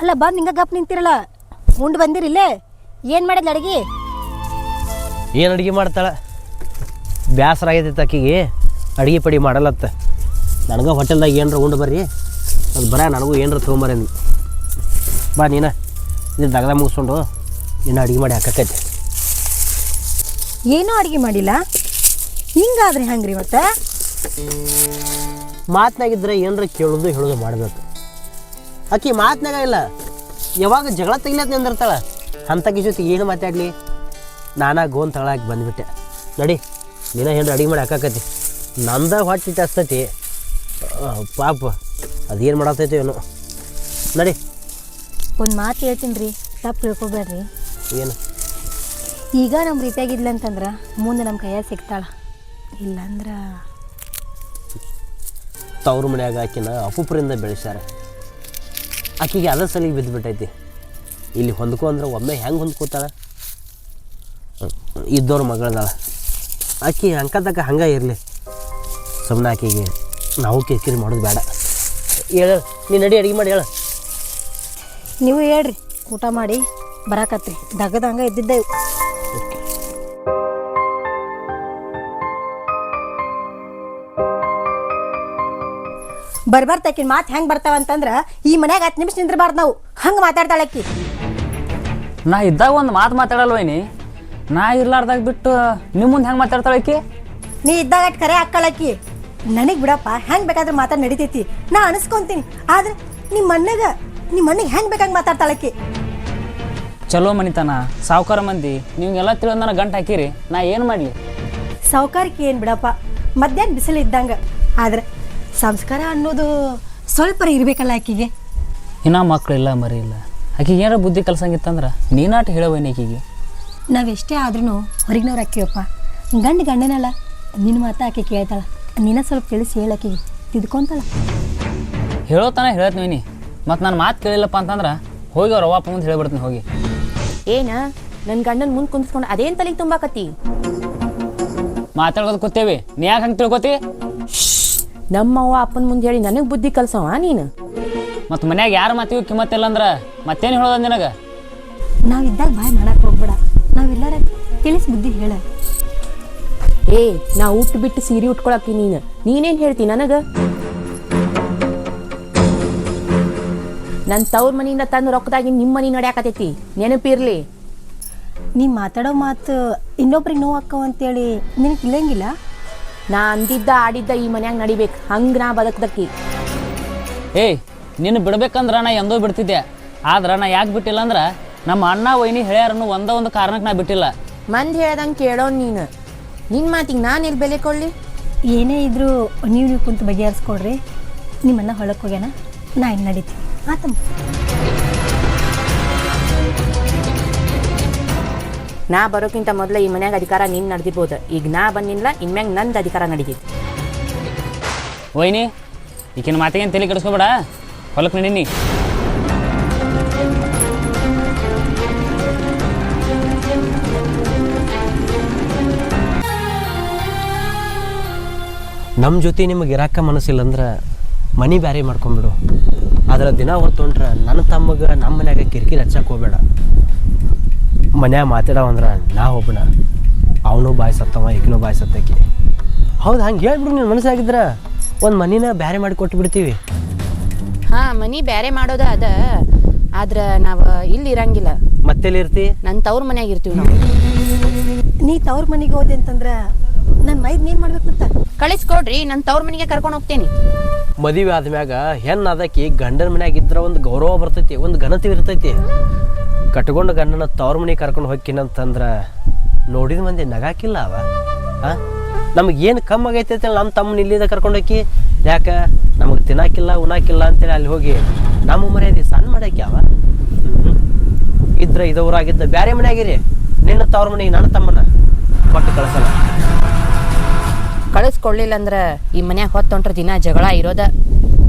ಅಲ್ಲ ಬಂದು ಹಿಂಗ ಗಪ್ ನಿಂತಿರಲ್ಲ, ಉಂಡು ಬಂದಿರಿಲ್ಲೇ? ಏನು ಮಾಡಿದ್ಲ ಅಡುಗೆ? ಏನು ಅಡುಗೆ ಮಾಡ್ತಾಳೆ? ಬೇಸರ ಆಗೈತೆ ಆಕಿಗೆ, ಅಡುಗೆ ಪಡಿ ಮಾಡಲತ್ತ. ನನಗೆ ಹೋಟೆಲ್ದಾಗ ಏನರ ಉಂಡು ಬರ್ರಿ, ಅದು ಬರ ನನಗೂ ಏನರ ತೊಗೊಂಬರಿ ಬಾ. ನೀನು ಇದು ದಗದ ಮುಗಿಸ್ಕೊಂಡು ನೀನು ಅಡುಗೆ ಮಾಡಿ ಹಾಕಕ್ಕೈತೆ. ಏನೂ ಅಡುಗೆ ಮಾಡಿಲ್ಲ, ಹಿಂಗಾದ್ರೆ ಹೆಂಗ್ರಿ ಮತ್ತೆ? ಮಾತನಾಗಿದ್ದರೆ ಏನರ ಕೇಳೋದು ಹೇಳೋದು ಮಾಡಬೇಕು. ಆಕಿ ಮಾತನಾಗ ಇಲ್ಲ, ಯಾವಾಗ ಜಗಳ ತೆಗಿಲತ್ ನಿಂದಿರ್ತಾಳೆ. ಅಂಥಕ್ಕೆ ಜೊತೆ ಏನು ಮಾತಾಡಲಿ? ನಾನಾ ಗೋನ್ ತಗೊಳಕ್ಕೆ ಬಂದುಬಿಟ್ಟೆ. ನಡಿ, ನೀನು ಏನು ಅಡುಗೆ ಮಾಡಿ ಹಾಕಕ್ಕೈತಿ. ನಂದ ಹೊಟ್ಟೆ ಹಸ್ತೈತಿ ಪಾಪ, ಅದೇನು ಮಾಡತ್ತೈತಿ ಏನೋ. ನಡಿ. ಒಂದು ಮಾತು ಹೇಳ್ತೀನಿ ರೀ, ತಪ್ಪು ತಿಳ್ಕೊಬೇಡ್ರಿ. ಏನು? ಈಗ ನಮ್ಮ ರೀತಿಯಾಗಿದ್ಲ ಅಂತಂದ್ರೆ ಮುಂದೆ ನಮ್ಮ ಕೈಯಾಗ ಸಿಗ್ತಾಳೆ, ಇಲ್ಲಾಂದ್ರೆ ತವ್ರ ಮನ್ಯಾಗ ಆಕಿನ ಅಪುಪರಿಂದ ಬೆಳೆಸ್ಯಾರ. ಆಕಿಗೆ ಅದ ಸಲಿಗೆ ಬಿದ್ದುಬಿಟ್ಟೈತಿ. ಇಲ್ಲಿ ಹೊಂದ್ಕೊ ಅಂದ್ರೆ ಒಮ್ಮೆ ಹೆಂಗೆ ಹೊಂದ್ಕೋತಾಳೆ? ಇದ್ದವ್ರ ಮಗಳದಾಳ ಆಕಿ, ಅಂಕತಕ್ಕ ಹಂಗೆ ಇರಲಿ. ಸುಮ್ಮನೆ ಆಕಿಗೆ ನಾವು ಕಿರಿಕಿರಿ ಮಾಡೋದು ಬೇಡ. ಹೇಳ, ನೀನು ನಡಿ ಅಡುಗೆ ಮಾಡಿ ಹೇಳ. ನೀವು ಹೇಳ್ರಿ, ಊಟ ಮಾಡಿ ಬರಾಕತ್ರಿ. ದಗದ ಹಂಗೆ ಇದ್ದಿದ್ದೇವೆ. ಬರ್ತಾಕಿನ ಮಾತು ಹೆಂಗೆ ಬರ್ತಾವ ಅಂತಂದ್ರೆ ಈ ಮನ್ಯಾಗ 10 ನಿಮಿಷ ನಿಂದ್ರಬಾರ್ದು ನಾವು. ಹಂಗೆ ಮಾತಾಡ್ತಾಳಕ್ಕಿ. ನಾ ಇದ್ದಾಗ ಒಂದು ಮಾತು ಮಾತಾಡಲ್ವೇನಿ, ನಾ ಇರ್ಲಾರ್ದಾಗ ಬಿಟ್ಟು ನಿಮ್ಮ ಮುಂದೆ ಹೆಂಗೆ ಮಾತಾಡ್ತಾಳಕ್ಕಿ? ನೀ ಇದ್ದಾಗ ಕರೆ ಹಾಕ್ಕೊಳಕ್ಕಿ. ನನಗೆ ಬಿಡಪ್ಪ, ಹೆಂಗೆ ಬೇಕಾದ್ರೆ ಮಾತಾಡಿ ನಡಿತೈತಿ, ನಾ ಅನಿಸ್ಕೊಂತೀನಿ. ಆದ್ರೆ ನಿಮ್ಮ ಅಣ್ಣಗೆ ಹೆಂಗೆ ಬೇಕಂಗೆ ಮಾತಾಡ್ತಾಳಕ್ಕಿ. ಚಲೋ ಮನಿತನ, ಸಾವುಕಾರ ಮಂದಿ, ನೀವೆಲ್ಲ ತಿಳಿದ ನನಗೆ ಗಂಟು ಹಾಕಿರಿ, ನಾ ಏನು ಮಾಡಲಿ? ಸಾವುಕಾರಕ್ಕೆ ಏನು ಬಿಡಪ್ಪ, ಮಧ್ಯಾಹ್ನ ಬಿಸಿಲು ಇದ್ದಂಗೆ. ಆದ್ರೆ ಸಂಸ್ಕಾರ ಅನ್ನೋದು ಸ್ವಲ್ಪ ಇರಬೇಕಲ್ಲ ಆಕಿಗೆ. ಇನ್ನೂ ಮಕ್ಕಳಿಲ್ಲ, ಮರಿ ಇಲ್ಲ. ಆಕಿಗೆ ಏನಾರ ಬುದ್ಧಿ ಕಲ್ಸಂಗಿತ್ತಂದ್ರೆ ನೀನಾಟ ಹೇಳವೇನಿ ಆಕಿಗೆ. ನಾವೆಷ್ಟೇ ಆದ್ರೂ ಹೊರಗಿನವ್ರು ಹಾಕಿವಪ್ಪ. ಗಂಡನಲ್ಲ, ನಿನ್ನ ಮಾತು ಆಕೆ ಕೇಳ್ತಾಳ. ನೀನ ಸ್ವಲ್ಪ ತಿಳಿಸಿ ಹೇಳಕ್ಕಿಗೆ, ತಿದ್ಕೊಂತಾಳ. ಹೇಳೋತಾನೆ ಹೇಳ್ತೀನಿ. ಮತ್ತು ನಾನು ಮಾತು ಕೇಳಿಲ್ಲಪ್ಪ ಅಂತಂದ್ರೆ ಹೋಗಿ ಅವ್ರ ಅವ್ವಪ್ಪ ಮುಂದೆ ಹೇಳಿಬಿಡ್ತೀನಿ ಹೋಗಿ. ಏನ ನನ್ನ ಗಂಡನ ಮುಂದೆ ಕುಂದಿಸ್ಕೊಂಡು ಅದೇನು ತಲೆಗೆ ತುಂಬಾಕತ್ತಿ? ಮಾತಾಡೋದು ಕೂತೇವಿ, ನೀ ಯಾಕೆ ಹಂಗೆ ತಿಳ್ಕೊತಿ? ನಮ್ಮವ್ವ ಅಪ್ಪನ ಮುಂದೆ ಹೇಳಿ ನನಗೆ ಬುದ್ಧಿ ಕಲ್ಸವ ನೀನು? ಮತ್ತು ಮನ್ಯಾಗ ಯಾರು ಮಾತಿಗೂ ಕಿಮ್ಮತ್ತಿಲ್ಲ ಅಂದ್ರೆ ಮತ್ತೇನು ಹೇಳೋದ ನಿನಗೆ? ನಾವಿದ್ದಾಗ ಬಾಯ್ ಮಾಡಕ್ಕೆ ಹೋಗ್ಬೇಡ, ನಾವೆಲ್ಲರ ತಿಳಿಸಿ ಬುದ್ಧಿ ಹೇಳ. ಏ, ನಾ ಉಟ್ಟು ಬಿಟ್ಟು ಸೀರೆ ಉಟ್ಕೊಳಕ್ಕೆ ನೀನೇನು ಹೇಳ್ತಿ ನನಗೆ? ನನ್ನ ತವ್ರ ಮನೆಯಿಂದ ತಂದು ರೊಕ್ಕದಾಗಿ ನಿಮ್ಮ ಮನೆ ನಡ್ಯಾಕತೈತಿ, ನೆನಪಿರ್ಲಿ. ನೀ ಮಾತಾಡೋ ಮಾತು ಇನ್ನೊಬ್ರಿಗೆ ನೋವು ಅಕ್ಕವ ಅಂತೇಳಿ ನಿನಗೆ ತಿಳಿಯಂಗಿಲ್ಲ. ನಾ ಅಂದಿದ್ದ ಆಡಿದ್ದ ಈ ಮನ್ಯಾಗ ನಡಿಬೇಕು, ಹಂಗೆ ನಾ ಬದುಕ್ದಕ್ಕಿ. ಏಯ್, ನಿನ್ನ ಬಿಡ್ಬೇಕಂದ್ರೆ ನಾ ಎಂದೋ ಬಿಡ್ತಿದ್ದೆ. ಆದ್ರೆ ನಾ ಯಾಕೆ ಬಿಟ್ಟಿಲ್ಲ ಅಂದ್ರೆ ನಮ್ಮ ಅಣ್ಣ ವೈನಿ ಹೇಳ್ಯಾರನ್ನು ಒಂದು ಕಾರಣಕ್ಕೆ ನಾ ಬಿಟ್ಟಿಲ್ಲ. ಮಂದಿ ಹೇಳ್ದಂಗೆ ಕೇಳೋನ್ ನೀನು. ನಿನ್ನ ಮಾತಿಗೆ ನಾನು ಎಲ್ಲಿ ಬೆಲೆ ಕೊಡಲಿ? ಏನೇ ಇದ್ರೂ ನೀವು ಕುಂತು ಬಗೆಹರಿಸ್ಕೊಡ್ರಿ. ನಿಮ್ಮನ್ನ ಹೊಳಕ್ಕೆ ಹೋಗ್ಯಾನ, ನಾ ಇನ್ನು ನಡೀತೀನಿ. ಆತಮ್ಮ, ನಾ ಬರೋಕ್ಕಿಂತ ಮೊದಲು ಈ ಮನ್ಯಾಗ ಅಧಿಕಾರ ನೀನು ನಡೆದಿರ್ಬೋದು. ಈಗ ನಾ ಬಂದಿಲ್ಲ, ಇನ್ಮ್ಯಾಗ ನಂದು ಅಧಿಕಾರ ನಡೀತೈತಿ. ವೈನಿ, ಈಕಿನ ಮಾತಿಗೇನು ತಲೆ ಕೆಡಿಸ್ಕೋಬೇಡ, ಹೊಲಕ್ಕೆ ನಡೀನಿ. ನಮ್ಮ ಜೊತೆ ನಿಮಗೆ ಇರಾಕ ಮನಸ್ಸಿಲ್ಲ ಅಂದ್ರೆ ಮನೆ ಬ್ಯಾರೆ ಮಾಡ್ಕೊಂಬಿಡು. ಆದ್ರೆ ದಿನ ಹೊತ್ತೊಂಡ್ರೆ ನನ್ನ ತಮ್ಮಗೆ ನಮ್ಮ ಮನ್ಯಾಗ ಕಿರಿಕಿರಿ ಹಚ್ಚಕ್ಕೆ ಹೋಗ್ಬೇಡ. ಮನ್ಯಾಗ ಮಾತಾಡವಂದ್ರೆ ನಾ ಒಬ್ಬನ, ಅವನು ಬಾಯಿ ಸತ್ತವ, ಈಗಿನೂ ಬಾಯಿ ಸತ್ತಕ್ಕೆ. ಹೌದು, ಹಂಗೆ ಹೇಳ್ಬಿಡು. ನೀನು ಮನಸ್ಸಾಗಿದ್ರೆ ಒಂದು ಮನಿನ ಬ್ಯಾರೆ ಮಾಡಿ ಕೊಟ್ಟು ಬಿಡ್ತೀವಿ. ಹಾಂ, ಮನೆ ಬೇರೆ ಮಾಡೋದ ಅದ. ಆದ್ರೆ ನಾವು ಇಲ್ಲಿ ಇರಂಗಿಲ್ಲ. ಮತ್ತೆಲ್ಲಿ ಇರ್ತಿ? ನನ್ನ ತವ್ರ ಮನ್ಯಾಗ ಇರ್ತೀವಿ ನಾವು. ನೀ ತವ್ರ ಮನೆಗೆ ಹೋದೆ ಅಂತಂದ್ರೆ ನನ್ನ ಮೈದ್ ನೀನು ಮಾಡ್ಬೇಕು ಅಂತ ಕಳಿಸ್ಕೊಡ್ರಿ, ನನ್ನ ತವ್ರ ಮನೆಗೆ ಕರ್ಕೊಂಡು ಹೋಗ್ತೇನೆ. ಮದುವೆ ಆದ್ಮ್ಯಾಗ ಹೆಣ್ಣು ಅದಕ್ಕೆ ಗಂಡನ ಮನ್ಯಾಗ ಇದ್ರೆ ಒಂದು ಗೌರವ ಬರ್ತೈತಿ, ಒಂದು ಘನತೆ ಇರ್ತೈತಿ. ಕಟ್ಕೊಂಡು ಗಂಡನ ತವ್ರ ಮನೆಗೆ ಕರ್ಕೊಂಡು ಹೋಗ್ತೀನಂತಂದ್ರೆ ನೋಡಿದ ಮಂದಿ ನಗಾಕಿಲ್ಲ ಅವ. ಹಾಂ, ನಮಗೇನು ಕಮ್ಮಿ ಆಗೈತೈತಿ ನಮ್ಮ ತಮ್ಮನ ಇಲ್ಲಿಂದ ಕರ್ಕೊಂಡು ಹೋಗಿ, ಯಾಕೆ ನಮಗೆ ತಿನ್ನಾಕಿಲ್ಲ ಉಣ್ಣಾಕಿಲ್ಲ ಅಂತೇಳಿ ಅಲ್ಲಿ ಹೋಗಿ ನಮ್ಮ ಮರ್ಯಾದೆ ಸಣ್ಣ ಮಾಡ್ಯಾಕಿ ಅವ. ಇದ್ರೆ ಇದವರಾಗಿದ್ದ ಬೇರೆ ಮನೆಯಾಗಿರಿ, ನಿನ್ನ ತವ್ರ ಮನೆಗೆ ನನ್ನ ತಮ್ಮನ ಕೊಟ್ಟು ಕಳಿಸಲ್ಲ. ಕಳಿಸ್ಕೊಡ್ಲಿಲ್ಲ ಅಂದ್ರೆ ಈ ಮನ್ಯಾಗ ಹೊತ್ತೊಂಟ್ರೆ ದಿನ ಜಗಳ ಇರೋದ.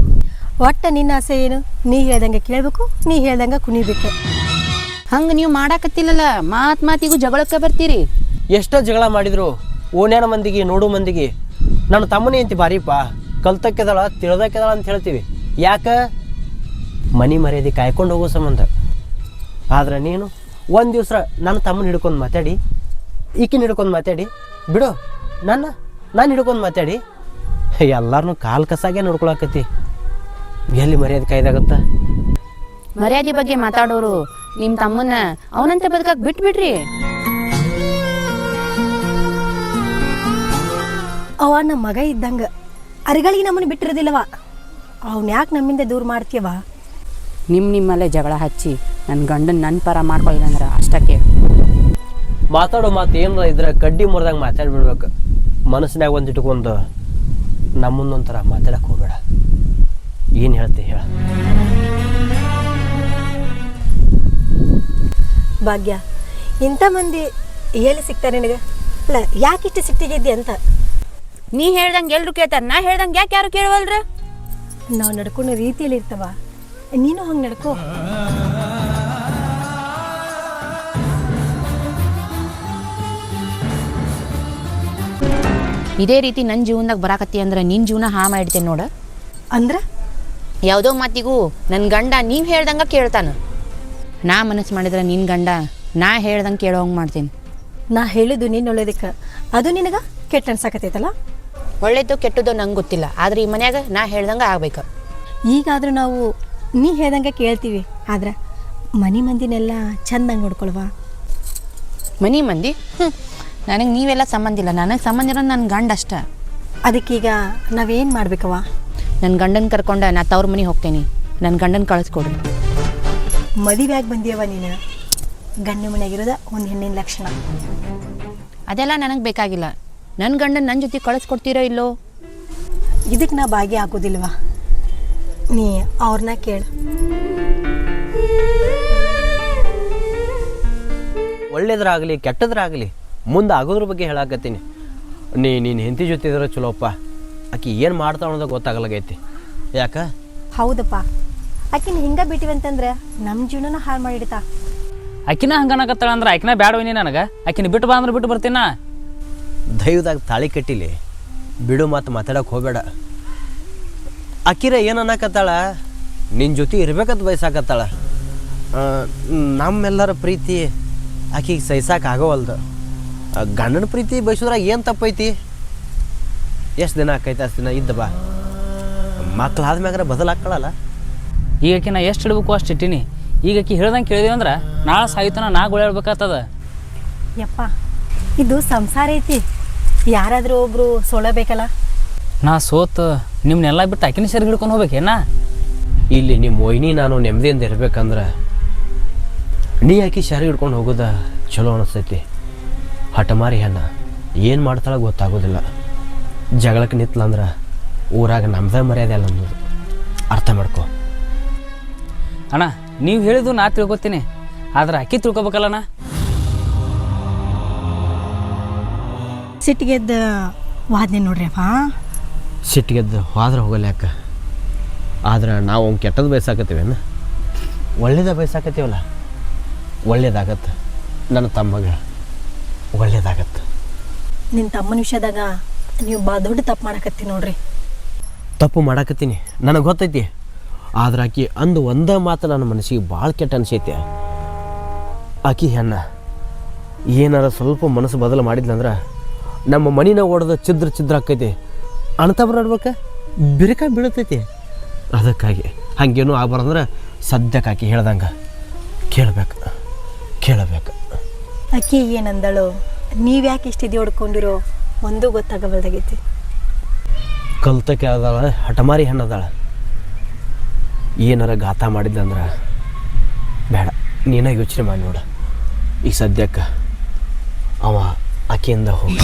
ಒಟ್ಟು ನಿನ್ನ ಆಸೆ ಏನು? ನೀ ಹೇಳ್ದಂಗೆ ಕೇಳಬೇಕು, ನೀ ಹೇಳ್ದಂಗೆ ಕುಣಿಬೇಕು. ಹಂಗೆ ನೀವು ಮಾಡಾಕತ್ತಿಲ್ಲಲ್ಲ, ಮಾತಿಗೂ ಜಗಳಕ್ಕೆ ಬರ್ತೀರಿ. ಎಷ್ಟೋ ಜಗಳ ಮಾಡಿದ್ರು ಓಣ್ಯಾನ ಮಂದಿಗೆ ನೋಡು ಮಂದಿಗೆ ನನ್ನ ತಮ್ಮನೇ ಅಂತಿ ಬಾರಿಪ್ಪ, ಕಲ್ತಕ್ಕೆದಳ ತಿಳ್ದಕ್ಕೆದಳ ಅಂತ ಹೇಳ್ತೀವಿ. ಯಾಕೆ ಮನೆ ಮರ್ಯಾದೆ ಕಾಯ್ಕೊಂಡು ಹೋಗೋ ಸಂಬಂಧ. ಆದ್ರೆ ನೀನು ಒಂದು ದಿವಸ ನನ್ನ ತಮ್ಮನ ಹಿಡ್ಕೊಂಡು ಮಾತಾಡಿ, ಈಕಿನ ಹಿಡ್ಕೊಂಡು ಮಾತಾಡಿ, ಬಿಡು ನಾನು ಹಿಡ್ಕೊಂಡು ಮಾತಾಡಿ, ಎಲ್ಲರನ್ನೂ ಕಾಲು ಕಸಾಗೆ ನೋಡ್ಕೊಳಕತ್ತಿ. ಎಲ್ಲಿ ಮರ್ಯಾದೆ ಕಾಯ್ದಾಗತ್ತ? ಮರ್ಯಾದೆ ಬಗ್ಗೆ ಮಾತಾಡೋರು ನಿಮ್ಮ ತಮ್ಮನ್ನ ಅವನಂತೆ ಬದುಕಕ್ಕೆ ಬಿಟ್ಬಿಡ್ರಿ. ಅವ ನಮ್ಮ ಮಗ ಇದ್ದಂಗ ಅರಿಗಳಿಗೆ ನಮ್ಮನ್ನು ಬಿಟ್ಟಿರೋದಿಲ್ಲವ. ಅವ್ನ ಯಾಕೆ ನಮ್ಮಿಂದ ದೂರ ಮಾಡ್ತೀವ? ನಿಮ್ಮಲ್ಲೇ ಜಗಳ ಹಚ್ಚಿ ನನ್ನ ಗಂಡನ ನನ್ನ ಪರ ಮಾಡ್ಕೊಳ್ಳಿಲ್ಲ ಅಂದ್ರೆ ಅಷ್ಟಕ್ಕೆ. ಮಾತಾಡೋ ಮಾತು ಏನಾರ ಇದ್ರೆ ಕಡ್ಡಿ ಮುರಿದಂಗೆ ಮಾತಾಡ್ಬಿಡ್ಬೇಕು. ಮನಸ್ಸಿನಾಗ ಒಂದು ಇಟ್ಕೊಂಡು ನಮ್ಮನ್ನೊಂಥರ ಮಾತಾಡಕ್ಕೆ ಹೋಗ್ಬೇಡ. ಏನು ಹೇಳ್ತಿ ಹೇಳ? ಭಾಗ್ಯ, ಇಂಥ ಮಂದಿ ಎಲ್ಲಿ ಸಿಗ್ತಾರೆ ನಿನಗೆ? ಅಲ್ಲ, ಯಾಕಿಷ್ಟು ಸಿಟ್ಟಿಗಿದ್ದಿ ಅಂತ. ನೀ ಹೇಳ್ದಂಗೆ ಎಲ್ರು ಕೇಳ್ತಾರ, ನಾ ಹೇಳ್ದಂಗೆ ಯಾಕೆ ಯಾರು ಕೇಳವಲ್ರ? ನಾವು ನಡ್ಕೊಂಡು ರೀತಿಯಲ್ಲಿ ಇರ್ತವ, ನೀನು ಹಂಗೆ ನಡ್ಕೋ. ಇದೇ ರೀತಿ ನನ್ನ ಜೀವನದಾಗ ಬರಾಕತ್ತಿ ಅಂದ್ರೆ ನಿನ್ನ ಜೀವನ ಹಾ ಮಾಡಿಡ್ತೇನೆ ನೋಡ. ಅಂದ್ರೆ ಯಾವುದೋ ಮಾತಿಗೂ ನನ್ನ ಗಂಡ ನೀವು ಹೇಳ್ದಂಗೆ ಕೇಳ್ತಾನ. ನಾ ಮನಸ್ಸು ಮಾಡಿದ್ರೆ ನಿನ್ನ ಗಂಡ ನಾ ಹೇಳ್ದಂಗೆ ಕೇಳೋ ಹಂಗೆ ಮಾಡ್ತೀನಿ. ನಾ ಹೇಳಿದ್ದು ನೀನು ಒಳ್ಳೇದಕ್ಕೆ, ಅದು ನಿನಗೆ ಕೆಟ್ಟ ಅನ್ಸಾಕತ್ತೈತಲ್ಲ? ಒಳ್ಳೇದು ಕೆಟ್ಟದ್ದು ನಂಗೆ ಗೊತ್ತಿಲ್ಲ, ಆದ್ರೆ ಈ ಮನ್ಯಾಗ ನಾ ಹೇಳ್ದಂಗೆ ಆಗ್ಬೇಕು. ಈಗಾದರೂ ನಾವು ನೀ ಹೇಳ್ದಂಗೆ ಕೇಳ್ತೀವಿ, ಆದ್ರೆ ಮನೆ ಮಂದಿನೆಲ್ಲ ಚಂದಂಗೆ ನೋಡ್ಕೊಳ್ವಾ. ಮನೆ ಮಂದಿ ನನಗೆ ನೀವೆಲ್ಲ ಸಂಬಂಧ ಇಲ್ಲ, ನನಗೆ ಸಂಬಂಧ ಇರೋದು ನನ್ನ ಗಂಡ ಅಷ್ಟ. ಅದಕ್ಕೀಗ ನಾವೇನು ಮಾಡ್ಬೇಕವ? ನನ್ನ ಗಂಡನ ಕರ್ಕೊಂಡು ನಾ ತವ್ರ ಮನೆಗೆ ಹೋಗ್ತೇನೆ, ನನ್ನ ಗಂಡನ ಕಳಿಸ್ಕೊಡ್ರಿ. ಮದುವೆಯಾಗಿ ಬಂದಿಯವ ನೀನು, ಗಂಡ ಮನೆಯಾಗಿರೋದ ಒಂದು ಹೆಣ್ಣಿನ ಲಕ್ಷಣ. ಅದೆಲ್ಲ ನನಗೆ ಬೇಕಾಗಿಲ್ಲ. ನನ್ನ ಗಂಡನ ನನ್ನ ಜೊತೆ ಕಳಿಸ್ಕೊಡ್ತೀರೋ ಇಲ್ಲೋ? ಇದಕ್ಕೆ ನಾ ಭಾಗ್ಯ ಆಗೋದಿಲ್ವಾ? ನೀ ಅವ್ರನ್ನ ಕೇಳು. ಒಳ್ಳೇದ್ರಾಗಲಿ ಕೆಟ್ಟದ್ರಾಗಲಿ ಮುಂದೆ ಆಗೋದ್ರ ಬಗ್ಗೆ ಹೇಳಾಕತ್ತೀನಿ. ನೀನು ಹೆಂಡತಿ ಜೊತೆ ಇದ್ರೆ ಚಲೋಪ್ಪ. ಆಕಿ ಏನು ಮಾಡ್ತಾವ ಅನ್ನೋದು ಗೊತ್ತಾಗಲಾಗೈತಿ. ಯಾಕ? ಹೌದಪ್ಪ, ಆಕಿನ ಹಿಂಗೆ ಬಿಟ್ಟಿವಂತಂದ್ರೆ ನಮ್ಮ ಜೀವನನ ಹಾಳು ಮಾಡಿಡ್ತಾ. ಆಕಿನ ಹಂಗನಕತ್ತಾಳ ಅಂದ್ರೆ ಆಕಿನ ಬ್ಯಾಡವನಿ ನನಗೆ. ಆಕಿನ ಬಿಟ್ಟು ಬಾ ಅಂದ್ರೆ ಬಿಟ್ಟು ಬರ್ತೀನ. ದೈವದಾಗ ತಾಳಿ ಕಟ್ಟಿಲಿ, ಬಿಡು ಮಾತು ಮಾತಾಡಕ್ಕೆ ಹೋಗಬೇಡ. ಆಕಿರ ಏನು ಅನ್ನಕತ್ತಾಳ, ನಿನ್ನ ಜೊತೆ ಇರ್ಬೇಕಂತ ಬಯಸಾಕತ್ತಾಳ. ನಮ್ಮೆಲ್ಲರ ಪ್ರೀತಿ ಆಕಿಗೆ ಸಹಿಸಕ್ಕೆ ಆಗೋವಲ್ದು. ಗಂಡನ ಪ್ರೀತಿ ಬಯಸೋದ್ರಾಗ ಏನು ತಪ್ಪೈತಿ? ಎಷ್ಟು ದಿನ ಆಕೈತೆ ಅಷ್ಟು ದಿನ ಇದ್ದ ಬಾ. ಮಕ್ಳಾದ್ಮ್ಯಾಗಾರ ಬದಲಾಕ್ಕಳಲ್ಲ. ಈಗ ಆಕಿನ ಎಷ್ಟು ಇಡ್ಬೇಕು ಅಷ್ಟು ಇಟ್ಟಿನಿ. ಈಗ ಆಕಿ ಹೇಳ್ದಂಗೆ ಕೇಳಿದೀವಿ ಅಂದ್ರೆ ನಾಳೆ ಸಾಯ್ತನ ನಾ ಗೊಳ್ಯಾಡ್ಬೇಕಾಗ್ತದ. ಯಪ್ಪ, ಇದು ಸಂಸಾರ ಐತಿ, ಯಾರಾದರೂ ಒಬ್ರು ಸೋಲಬೇಕಲ್ಲ. ನಾ ಸೋತು ನಿಮ್ಮನ್ನೆಲ್ಲ ಬಿಟ್ಟು ಆಕಿನ ಸರಿ ಹಿಡ್ಕೊಂಡು ಹೋಗ್ಬೇಕೇನಾ? ಇಲ್ಲಿ ನಿಮ್ಮ ವೈನಿ ನಾನು ನೆಮ್ಮದಿಯಿಂದ ಇರ್ಬೇಕಂದ್ರೆ ನೀ ಆಕಿ ಶಾರಿ ಹಿಡ್ಕೊಂಡು ಹೋಗೋದ ಚಲೋ ಅನಿಸ್ತೈತಿ. ಹಠಮಾರಿ ಹೆಣ್ಣ ಏನು ಮಾಡ್ತಾಳ ಗೊತ್ತಾಗೋದಿಲ್ಲ. ಜಗಳಕ್ಕೆ ನಿತ್ಲಂದ್ರೆ ಊರಾಗ ನಮ್ದೇ ಮರ್ಯಾದೆ ಅಲ್ಲ ಅನ್ನೋದು ಅರ್ಥ ಮಾಡ್ಕೊ. ಅಣ್ಣ ನೀವು ಹೇಳಿದ್ದು ನಾ ತಿಳ್ಕೊತೀನಿ, ಆದ್ರೆ ಆಕಿ ತಿಳ್ಕೊಬೇಕಲ್ಲಣ್ಣ. ಸಿಟ್ಟಿಗೆದ್ದ ವಾದನೆ ನೋಡ್ರಿಯಪ್ಪ. ಸಿಟ್ಟಿಗೆದ್ದು ಹೋದ್ರೆ ಹೋಗಲ್ಲ ಯಾಕೆ? ಆದ್ರೆ ನಾವು ಅವ್ನು ಕೆಟ್ಟದ್ದು ಬಯಸಾಕತ್ತೀವೇನ? ಒಳ್ಳೇದ ಬಯಸಾಕತ್ತೀವಲ್ಲ, ಒಳ್ಳೇದಾಗತ್ತೆ. ನನ್ನ ತಮ್ಮಗೆ ಒಳ್ಳೇದಾಗತ್ತೆ. ನಿನ್ನ ತಮ್ಮನ ವಿಷಯದಾಗ ನೀವು ಭಾಳ ದೊಡ್ಡ ತಪ್ಪು ಮಾಡಕತ್ತಿ ನೋಡ್ರಿ. ತಪ್ಪು ಮಾಡಾಕತ್ತೀನಿ, ನನಗೆ ಗೊತ್ತೈತಿ. ಆದ್ರೆ ಆಕಿ ಅಂದು ಒಂದೇ ಮಾತು ನನ್ನ ಮನಸ್ಸಿಗೆ ಭಾಳ ಕೆಟ್ಟ ಅನಿಸೈತಿ. ಆಕಿ ಹೆಣ್ಣ ಏನಾರ ಸ್ವಲ್ಪ ಮನಸ್ಸು ಬದಲು ಮಾಡಿದ್ಲಂದ್ರೆ ನಮ್ಮ ಮನಿನ ಓಡೋದು ಛಿದ್ರ ಆಕೈತಿ. ಅಣ್ತಬ್ರು ಆಡ್ಬೇಕು, ಬಿರುಕ ಬೀಳತೈತಿ. ಅದಕ್ಕಾಗಿ ಹಾಗೇನೂ ಆಗ್ಬಾರ್ದಂದ್ರೆ ಸದ್ಯಕ್ಕೆ ಆಕಿ ಹೇಳ್ದಂಗೆ ಕೇಳಬೇಕು. ಆಕಿ ಏನಂದಳು, ನೀವು ಯಾಕೆ ಇಷ್ಟಿದೆ ಹೊಡ್ಕೊಂಡಿರೋ ಒಂದೂ ಗೊತ್ತಾಗಬಲ್ದಾಗೈತಿ. ಕಲ್ತಕ್ಕೆ ಅದಾಳ, ಹಠಮಾರಿ ಹೆಣ್ಣದಾಳ. ಏನಾರ ಗಾತ ಮಾಡಿದ್ದಂದ್ರೆ ಬೇಡ, ನೀನ ಯೋಚನೆ ಮಾಡಿ ನೋಡು. ಈ ಸದ್ಯಕ್ಕೆ ಅವ ಆಕೆಯಿಂದ ಹೋಗಿ